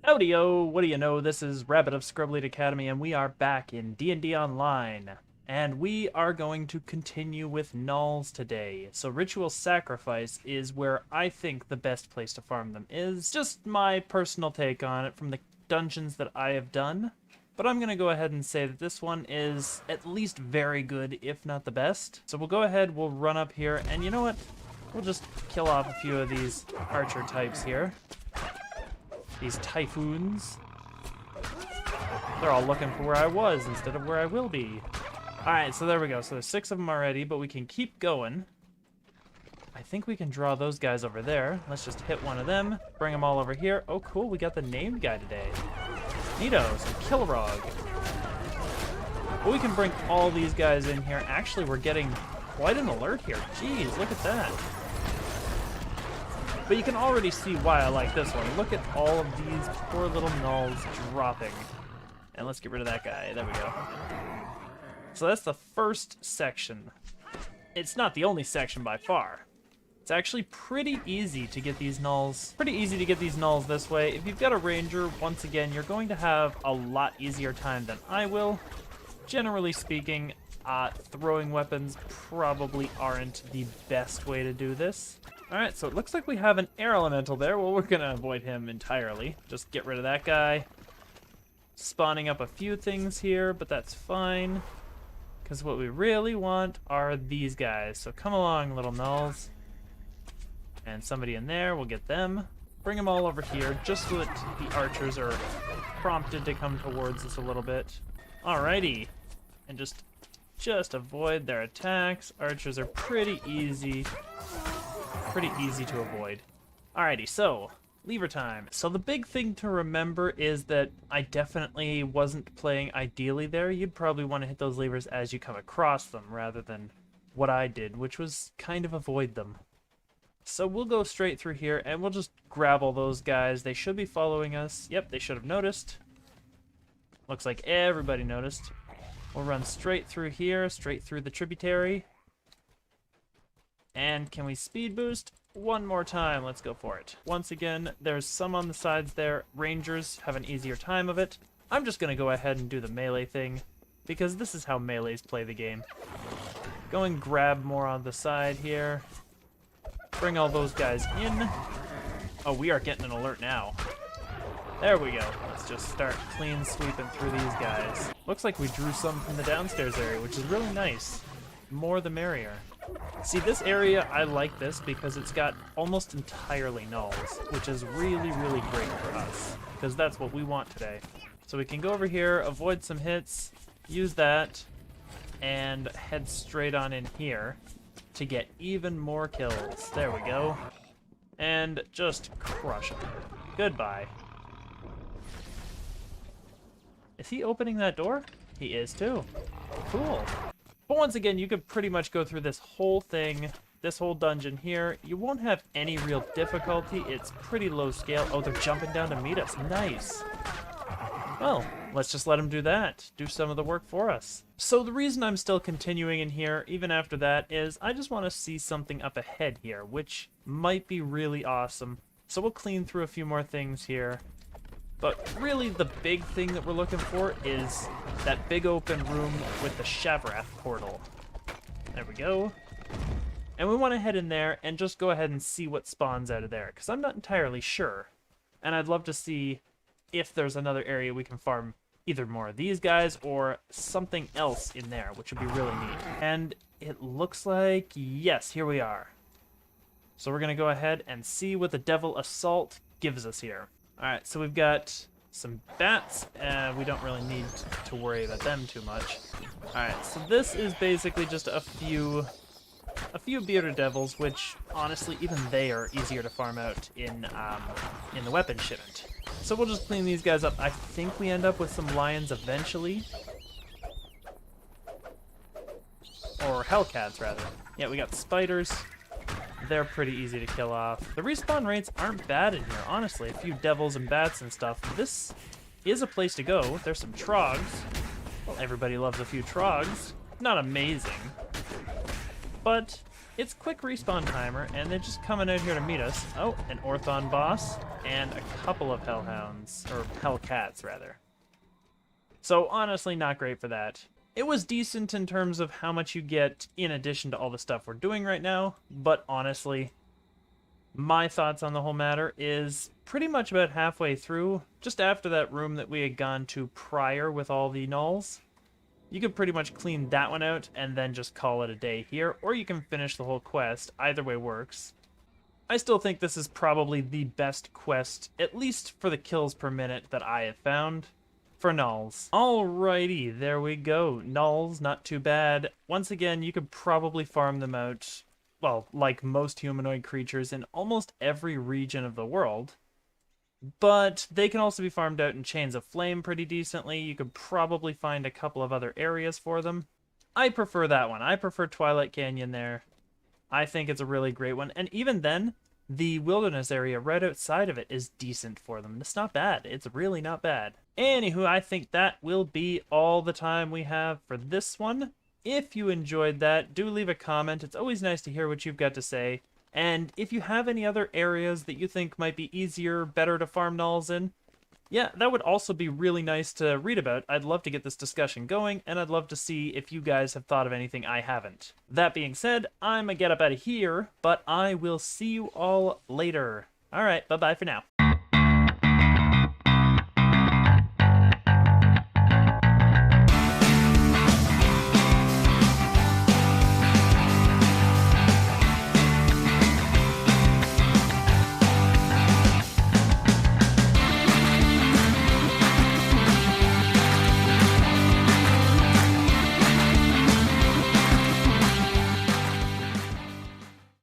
Howdy-o, what do you know? This is Rabbit of ScrubLeet Academy, and we are back in D&D Online. And we are going to continue with Gnolls today. So Ritual Sacrifice is where I think the best place to farm them is. Just my personal take on it from the dungeons that I have done. But I'm going to go ahead and say that this one is at least very good, if not the best. So we'll go ahead, we'll run up here, and you know what? We'll just kill off a few of these archer types here. These typhoons. They're all looking for where I was instead of where I will be. Alright, so there we go. So there's 6 of them already, but we can keep going. I think we can draw those guys over there. Let's just hit one of them, bring them all over here. Oh, cool, we got the named guy today. Neato, some Kilrog. But we can bring all these guys in here. Actually, we're getting quite an alert here. Jeez, look at that. But you can already see why I like this one. Look at all of these poor little gnolls dropping. And let's get rid of that guy. There we go. So that's the first section. It's not the only section by far. It's actually pretty easy to get these gnolls. Pretty easy to get these gnolls this way. If you've got a ranger, once again, you're going to have a lot easier time than I will. Generally speaking, throwing weapons probably aren't the best way to do this. Alright, so it looks like we have an air elemental there. Well, we're gonna avoid him entirely. Just get rid of that guy. Spawning up a few things here, but that's fine. Because what we really want are these guys. So come along, little gnolls. And somebody in there, we'll get them. Bring them all over here, just so that the archers are prompted to come towards us a little bit. Alrighty. And just avoid their attacks. Archers are pretty easy to avoid. Alrighty, so lever time. So the big thing to remember is that I definitely wasn't playing ideally there. You'd probably want to hit those levers as you come across them rather than what I did, which was kind of avoid them. So we'll go straight through here and we'll just grab all those guys. They should be following us. Yep, they should have noticed. Looks like everybody noticed. We'll run straight through here, straight through the tributary. And can we speed boost? One more time, let's go for it. Once again, there's some on the sides there. Rangers have an easier time of it. I'm just gonna go ahead and do the melee thing, because this is how melees play the game. Go and grab more on the side here. Bring all those guys in. Oh, we are getting an alert now. There we go. Let's just start clean sweeping through these guys. Looks like we drew some from the downstairs area, which is really nice. More the merrier. See, this area, I like this because it's got almost entirely gnolls, which is really, really great for us, because that's what we want today. So we can go over here, avoid some hits, use that, and head straight on in here to get even more kills. There we go. And just crush them. Goodbye. Is he opening that door? He is too. Cool. But once again, you could pretty much go through this whole thing, this whole dungeon here. You won't have any real difficulty. It's pretty low scale. Oh, they're jumping down to meet us. Nice. Well, let's just let them do that. Do some of the work for us. So the reason I'm still continuing in here, even after that, is I just want to see something up ahead here, which might be really awesome. So we'll clean through a few more things here. But really the big thing that we're looking for is that big open room with the Shavrath portal. There we go. And we want to head in there and just go ahead and see what spawns out of there, because I'm not entirely sure. And I'd love to see if there's another area we can farm either more of these guys or something else in there, which would be really neat. And it looks like, yes, here we are. So we're going to go ahead and see what the Devil Assault gives us here. Alright, so we've got some bats, and we don't really need to worry about them too much. Alright, so this is basically just a few bearded devils, which honestly even they are easier to farm out in the weapon shipment. So we'll just clean these guys up. I think we end up with some lions eventually. Or hellcats rather. Yeah, we got spiders. They're pretty easy to kill off. The respawn rates aren't bad in here, honestly. A few devils and bats and stuff. This is a place to go. There's some trogs. Well, everybody loves a few trogs. Not amazing, but It's quick respawn timer, and they're just coming out here to meet us. Oh, an Orthon boss, and a couple of Hellhounds, or Hellcats, rather. So, honestly, not great for that. It was decent in terms of how much you get in addition to all the stuff we're doing right now, but honestly, my thoughts on the whole matter is pretty much about halfway through, just after that room that we had gone to prior with all the Gnolls. You could pretty much clean that one out and then just call it a day here, or you can finish the whole quest. Either way works. I still think this is probably the best quest, at least for the kills per minute that I have found, for Gnolls. Alrighty, there we go. Gnolls, not too bad. Once again, you could probably farm them out, well, like most humanoid creatures in almost every region of the world. But they can also be farmed out in Chains of Flame pretty decently. You could probably find a couple of other areas for them. I prefer that one. I prefer Twilight Canyon there. I think it's a really great one. And even then, the wilderness area right outside of it is decent for them. It's not bad. It's really not bad. Anywho, I think that will be all the time we have for this one. If you enjoyed that, do leave a comment. It's always nice to hear what you've got to say. And if you have any other areas that you think might be easier, better to farm Gnolls in, yeah, that would also be really nice to read about. I'd love to get this discussion going, and I'd love to see if you guys have thought of anything I haven't. That being said, I'm gonna get up out of here, but I will see you all later. Alright, bye-bye for now.